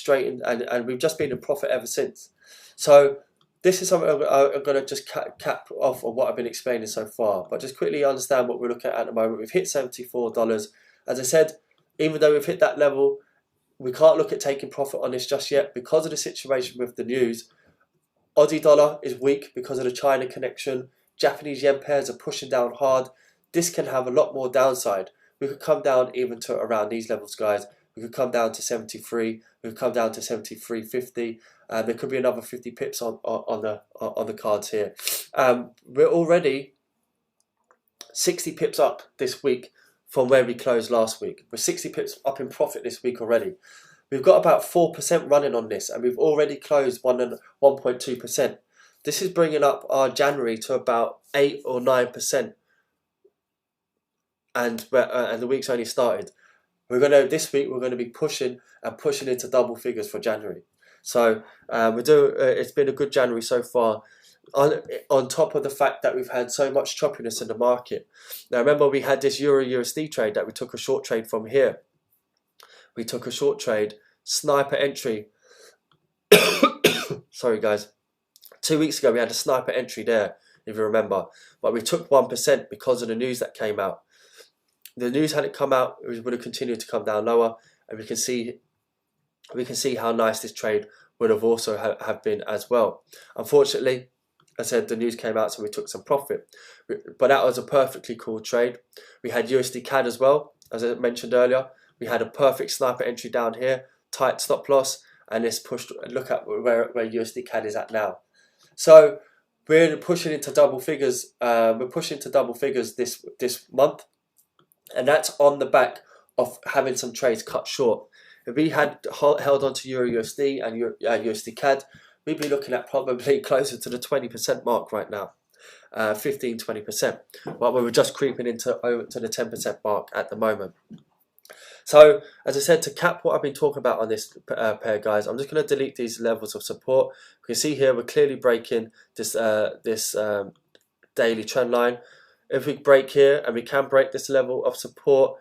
and we've just been in profit ever since. So this is something I'm going to just cap off on what I've been explaining so far. But just quickly understand what we're looking at the moment. We've hit $74. As I said, even though we've hit that level, we can't look at taking profit on this just yet because of the situation with the news. Aussie dollar is weak because of the China connection. Japanese yen pairs are pushing down hard. This can have a lot more downside. We could come down even to around these levels, guys. We could come down to 73. We could come down to 73.50. There could be another 50 pips on the cards here. We're already 60 pips up this week from where we closed last week. We're 60 pips up in profit this week already. We've got about 4% running on this, and we've already closed 1.2%. This is bringing up our January to about 8 or 9%, and the week's only started. This week we're gonna be pushing into double figures for January. So it's been a good January so far. On top of the fact that we've had so much choppiness in the market. Now remember, we had this Euro USD trade that we took a short trade from here. We took a short trade, sniper entry. Sorry guys. 2 weeks ago we had a sniper entry there, if you remember. But we took 1% because of the news that came out. The news hadn't come out, it would have continued to come down lower, and we can see how nice this trade would have also have been as well. Unfortunately, I said the news came out, so we took some profit. But that was a perfectly cool trade. We had USD CAD as well, as I mentioned earlier. We had a perfect sniper entry down here, tight stop loss, and this pushed. Look at where USD CAD is at now. So we're pushing into double figures. We're pushing into double figures this month, and that's on the back of having some trades cut short. If we had held on to Euro USD and USD CAD, we'd be looking at probably closer to the 20% mark right now, 15-20%. But we're just creeping over to the 10% mark at the moment. So, as I said, to cap what I've been talking about on this pair, guys, I'm just going to delete these levels of support. You can see here we're clearly breaking this daily trend line. If we break here, and we can break this level of support,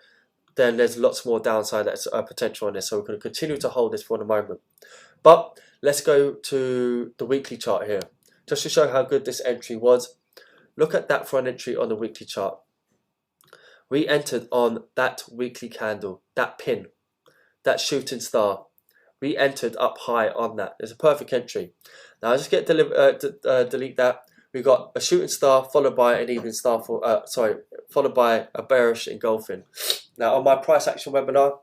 then there's lots more downside that's potential on this. So we're going to continue to hold this for the moment. But let's go to the weekly chart here, just to show how good this entry was. Look at that for an entry on the weekly chart. We entered on that weekly candle, that pin, that shooting star. We entered up high on that. It's a perfect entry. Now I just get delete that. We got a shooting star followed by an evening star followed by a bearish engulfing. Now on my price action webinar,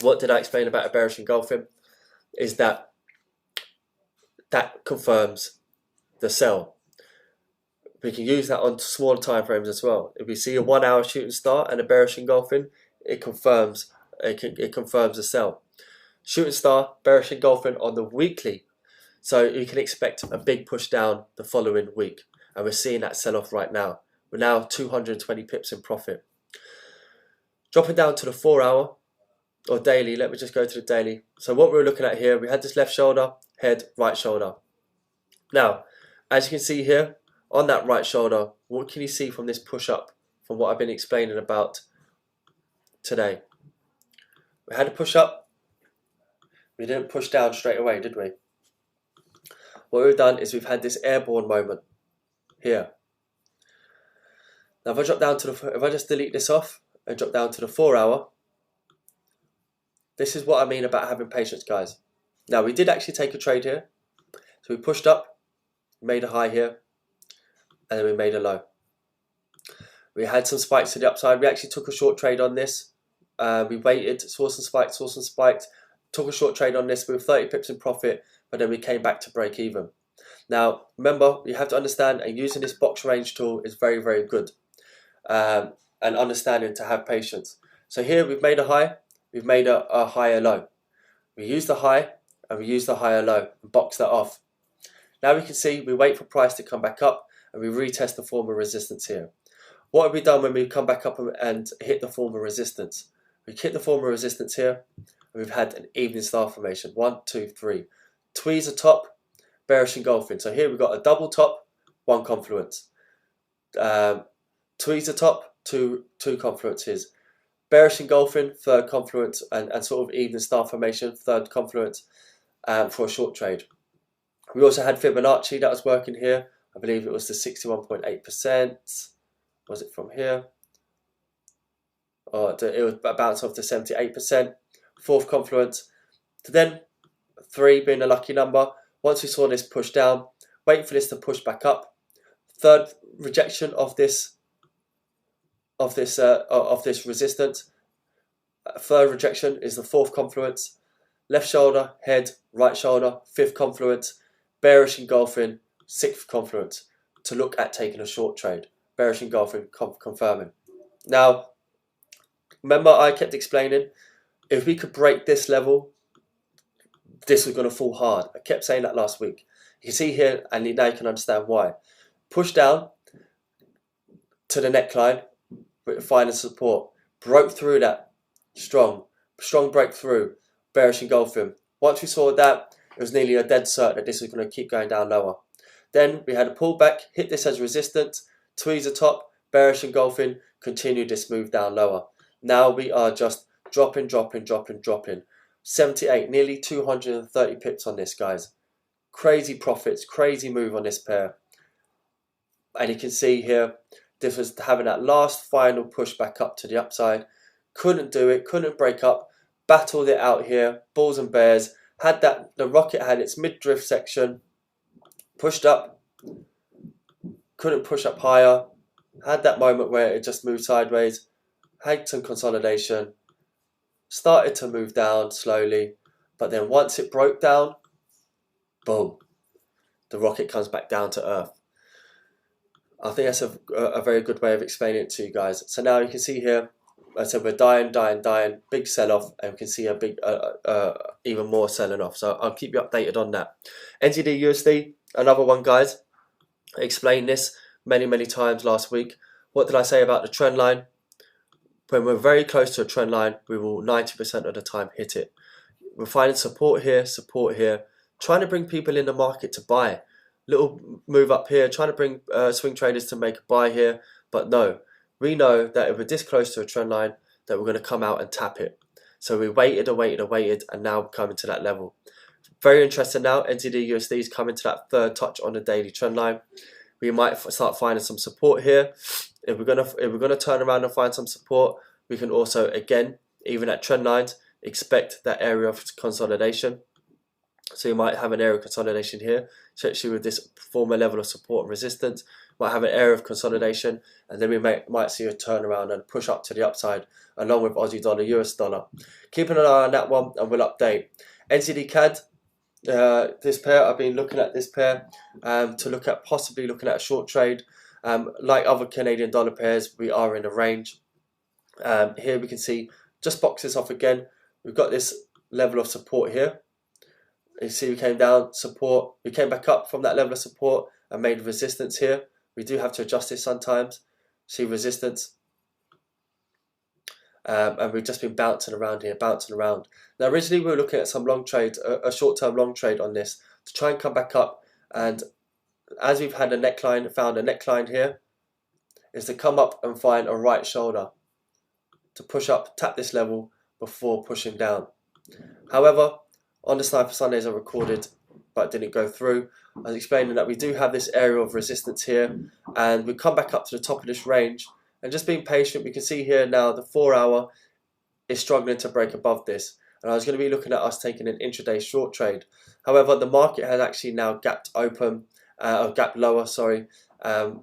what did I explain about a bearish engulfing? Is that confirms the sell. We can use that on smaller time frames as well. If we see a 1 hour shooting star and a bearish engulfing, it confirms the sell. Shooting star, bearish engulfing on the weekly. So you can expect a big push down the following week. And we're seeing that sell off right now. We're now 220 pips in profit. Dropping down to the 4 hour or daily, let me just go to the daily. So what we're looking at here, we had this left shoulder, head, right shoulder. Now, as you can see here, on that right shoulder, what can you see from this push up, from what I've been explaining about today? We had a push up. We didn't push down straight away, did we? What we've done is we've had this airborne moment here. Now if I drop down to if I just delete this off and drop down to the 4 hour, this is what I mean about having patience, guys. Now we did actually take a trade here. So we pushed up, made a high here, and then we made a low. We had some spikes to the upside. We actually took a short trade on this. We waited, saw some spikes, took a short trade on this with 30 pips in profit, but then we came back to break even. Now, remember, you have to understand, and using this box range tool is very, very good. And understanding to have patience. So here we've made a high, we've made a higher low. We use the high, and we use the higher low, and box that off. Now we can see, we wait for price to come back up, and we retest the form of resistance here. What have we done when we come back up and hit the form of resistance? We hit the form of resistance here, and we've had an evening star formation. 1, 2, 3. Tweezer top, bearish engulfing. So here we've got a double top, 1 confluence. Tweezer top, two confluences. Bearish engulfing, 3rd confluence, and sort of evening star formation, 3rd confluence, for a short trade. We also had Fibonacci that was working here. I believe it was the 61.8%. Was it from here? Or it was a bounce off to 78%. 4th confluence. To then 3 being a lucky number. Once we saw this push down, wait for this to push back up. 3rd rejection of this resistance. 3rd rejection is the 4th confluence. Left shoulder, head, right shoulder, 5th confluence. Bearish engulfing, 6th confluence, to look at taking a short trade. Bearish engulfing, confirming. Now, remember I kept explaining, if we could break this level, this was going to fall hard. I kept saying that last week. You can see here, and now you can understand why. Push down to the neckline, finding support. Broke through that. Strong breakthrough. Bearish engulfing. Once we saw that, it was nearly a dead cert that this was going to keep going down lower. Then we had a pullback, hit this as resistance, tweeze the top, bearish engulfing, continued this move down lower. Now we are just dropping. 78, nearly 230 pips on this, guys. Crazy profits, crazy move on this pair. And you can see here, this was having that last final push back up to the upside. Couldn't do it, couldn't break up, battled it out here, bulls and bears. Had that, the rocket had its mid-drift section, pushed up, couldn't push up higher. Had that moment where it just moved sideways, had some consolidation, started to move down slowly, but then once it broke down, boom, the rocket comes back down to earth. I think that's a very good way of explaining it to you guys. So now you can see here, I said we're dying, big sell-off, and we can see a big, even more selling off. So I'll keep you updated on that. NZD USD, another one, guys. I explained this many times last week. What did I say about the trend line? When we're very close to a trend line, we will 90% of the time hit it. We're finding support here, trying to bring people in the market to buy. Little move up here, trying to bring swing traders to make a buy here, but no. We know that if we're this close to a trend line, that we're going to come out and tap it. So we waited, and now we're coming to that level. Very interesting now, NZD USD is coming to that third touch on the daily trend line. We might start finding some support here. If we're gonna turn around and find some support, we can also, again, even at trend lines, expect that area of consolidation. So you might have an area of consolidation here, especially with this former level of support and resistance. Might have an area of consolidation, and then we might see a turnaround and push up to the upside, along with Aussie dollar, US dollar. Keeping an eye on that one, and we'll update. NZD CAD, this pair, I've been looking at this pair to look at possibly looking at a short trade. Like other Canadian dollar pairs, we are in a range. Here we can see, just box this off again. We've got this level of support here. You see we came down, support, we came back up from that level of support and made resistance here. We do have to adjust this sometimes. See resistance. And we've just been bouncing around here, Now originally we were looking at some long trade, a short-term long trade on this to try and come back up, and as we've had a neckline, found a neckline here, is to come up and find a right shoulder to push up, tap this level before pushing down. However, on the Sniper Sundays I recorded but didn't go through, I was explaining that we do have this area of resistance here, and we come back up to the top of this range, and just being patient. We can see here now the 4 hour is struggling to break above this, and I was going to be looking at us taking an intraday short trade. However, the market has actually now gapped open, or gapped lower, sorry, and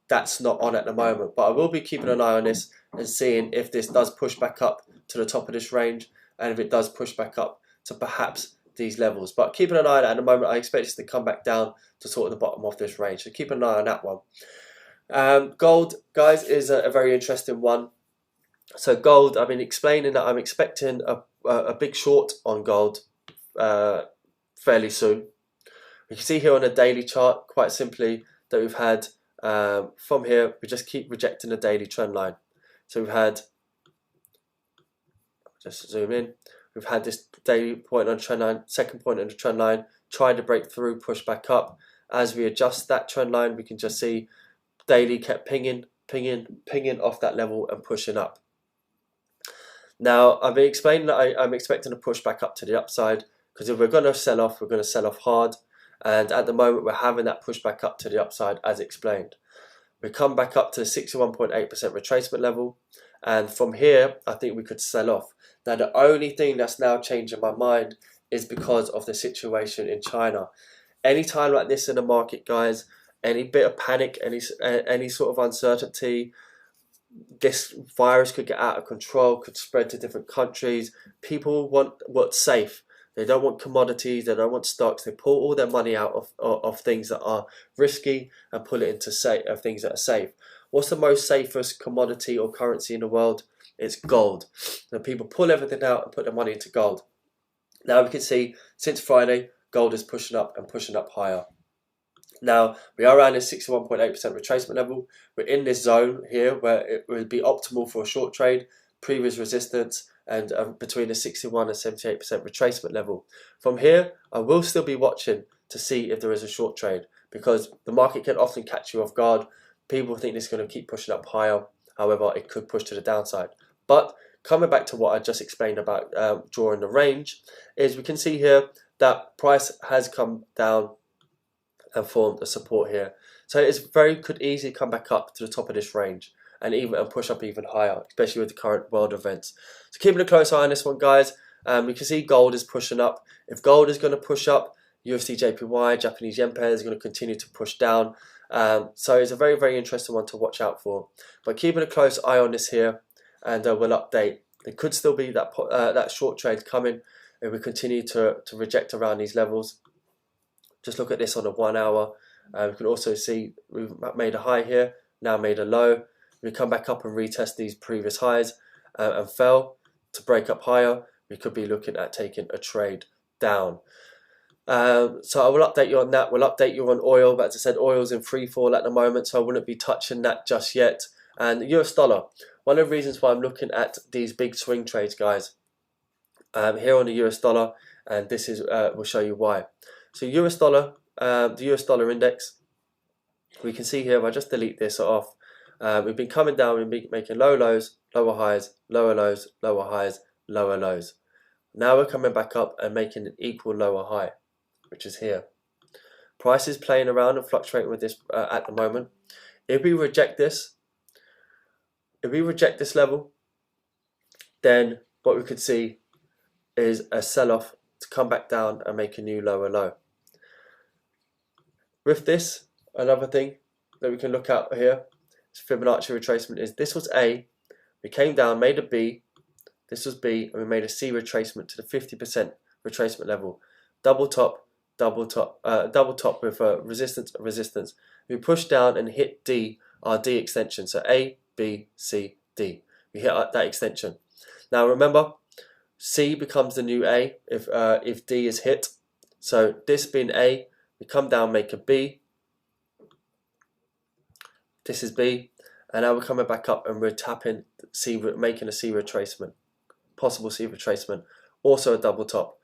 that's not on at the moment, but I will be keeping an eye on this and seeing if this does push back up to the top of this range, and if it does push back up to perhaps these levels. But keeping an eye on it at the moment, I expect this to come back down to sort of the bottom of this range, so keep an eye on that one. Gold, guys, is a very interesting one. So gold, I've been explaining that I'm expecting a big short on gold fairly soon. You can see here on a daily chart, quite simply, that we've had from here, we just keep rejecting the daily trend line. So we've had, just zoom in, we've had this daily point on the trend line, second point on the trend line, tried to break through, push back up. As we adjust that trend line, we can just see daily kept pinging off that level and pushing up. Now, I've been explaining that I'm expecting to push back up to the upside, because if we're going to sell off, we're going to sell off hard. And at the moment, we're having that push back up to the upside, as explained. We come back up to the 61.8% retracement level, and from here, I think we could sell off. Now, the only thing that's now changing my mind is because of the situation in China. Any time like this in the market, guys, any bit of panic, any sort of uncertainty, this virus could get out of control, could spread to different countries. People want what's safe. They don't want commodities, they don't want stocks. They pull all their money out of things that are risky and pull it into things that are safe. What's the most safest commodity or currency in the world? It's gold. So people pull everything out and put their money into gold. Now we can see since Friday, gold is pushing up and pushing up higher. Now we are around this 61.8% retracement level. We're in this zone here where it would be optimal for a short trade, previous resistance, and between the 61 and 78% retracement level. From here, I will still be watching to see if there is a short trade, because the market can often catch you off guard. People think it's going to keep pushing up higher. However, it could push to the downside. But coming back to what I just explained about drawing the range, is we can see here that price has come down and formed a support here. So it's could easily come back up to the top of this range and push up even higher, especially with the current world events. So keeping a close eye on this one, guys. We can see gold is pushing up. If gold is going to push up, USD JPY, Japanese yen pair is going to continue to push down. So it's a very interesting one to watch out for. But keeping a close eye on this here, and we'll update. There could still be that short trade coming if we continue to reject around these levels. Just look at this on a 1 hour. We can also see we've made a high here, now made a low. We come back up and retest these previous highs and fell to break up higher. We could be looking at taking a trade down. So I will update you on that. We'll update you on oil, but as I said, oil's in free fall at the moment, so I wouldn't be touching that just yet. And the US dollar, one of the reasons why I'm looking at these big swing trades, guys, here on the US dollar, and this is will show you why. So US dollar, the US dollar index, we can see here, if I just delete this off, we've been coming down, we've been making low lows, lower highs, lower lows, lower highs, lower lows. Now we're coming back up and making an equal lower high, which is here. Price is playing around and fluctuating with this at the moment. If we reject this level, then what we could see is a sell-off to come back down and make a new lower low. With this, another thing that we can look at here, Fibonacci retracement, is this was A, we came down, made a B, this was B, and we made a C retracement to the 50% retracement level. Double top with resistance. We pushed down and hit D, our D extension. So A, B, C, D. We hit that extension. Now remember, C becomes the new A if D is hit. So this being A, we come down, make a B. This is B, and now we're coming back up and we're tapping C, making a C retracement, possible C retracement, also a double top.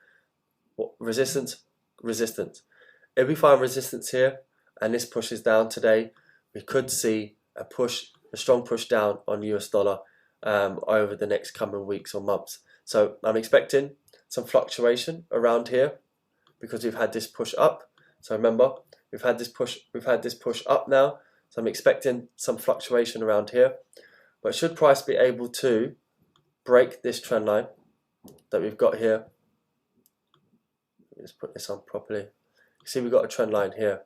Resistance. If we find resistance here and this pushes down today, we could see a strong push down on US dollar over the next coming weeks or months. So I'm expecting some fluctuation around here because we've had this push up. So remember, we've had this push up now. So I'm expecting some fluctuation around here. But should price be able to break this trend line that we've got here, let's put this on properly. See, we've got a trend line here.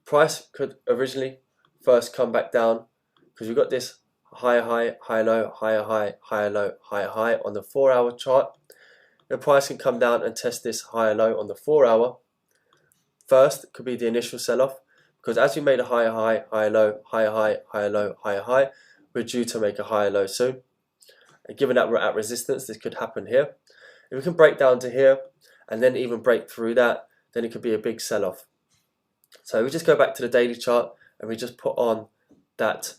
Price could originally first come back down because we've got this higher high, higher low, higher high, higher low, higher high on the 4 hour chart. The price can come down and test this higher low on the 4 hour. First could be the initial sell-off, because as we made a higher high, higher low, higher high, higher low, higher high, we're due to make a higher low soon. And given that we're at resistance, this could happen here. If we can break down to here and then even break through that, then it could be a big sell-off. So we just go back to the daily chart and we just put on that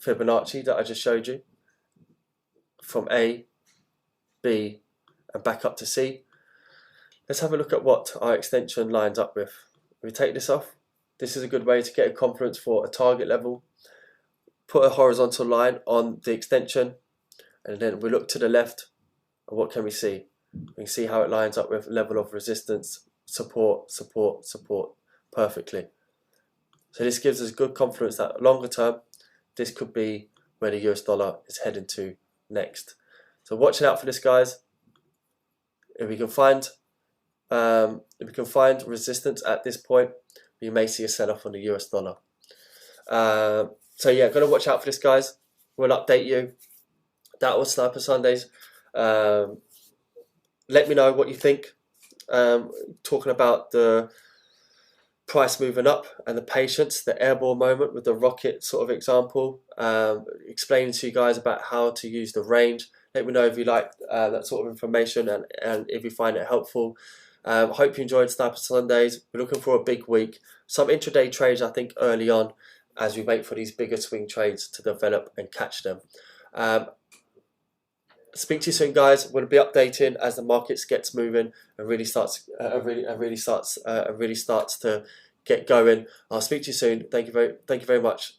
Fibonacci that I just showed you from A, B, and back up to C. Let's have a look at what our extension lines up with. We take this off. This is a good way to get a confidence for a target level. Put a horizontal line on the extension, and then we look to the left, and what can we see? We can see how it lines up with level of resistance, support, support, support perfectly. So this gives us good confidence that longer term, this could be where the US dollar is heading to next. So watching out for this, guys. If we can find resistance at this point, we may see a sell-off on the US dollar. So yeah, got to watch out for this, guys. We'll update you. That was Sniper Sundays. Let me know what you think. Talking about the price moving up and the patience, the airball moment with the rocket sort of example. Explaining to you guys about how to use the range. Let me know if you like that sort of information and if you find it helpful. Hope you enjoyed Sniper Sundays. We're looking for a big week. Some intraday trades, I think, early on as we wait for these bigger swing trades to develop and catch them. Speak to you soon, guys. We'll be updating as the markets gets moving and really starts to get going. I'll speak to you soon. Thank you very much.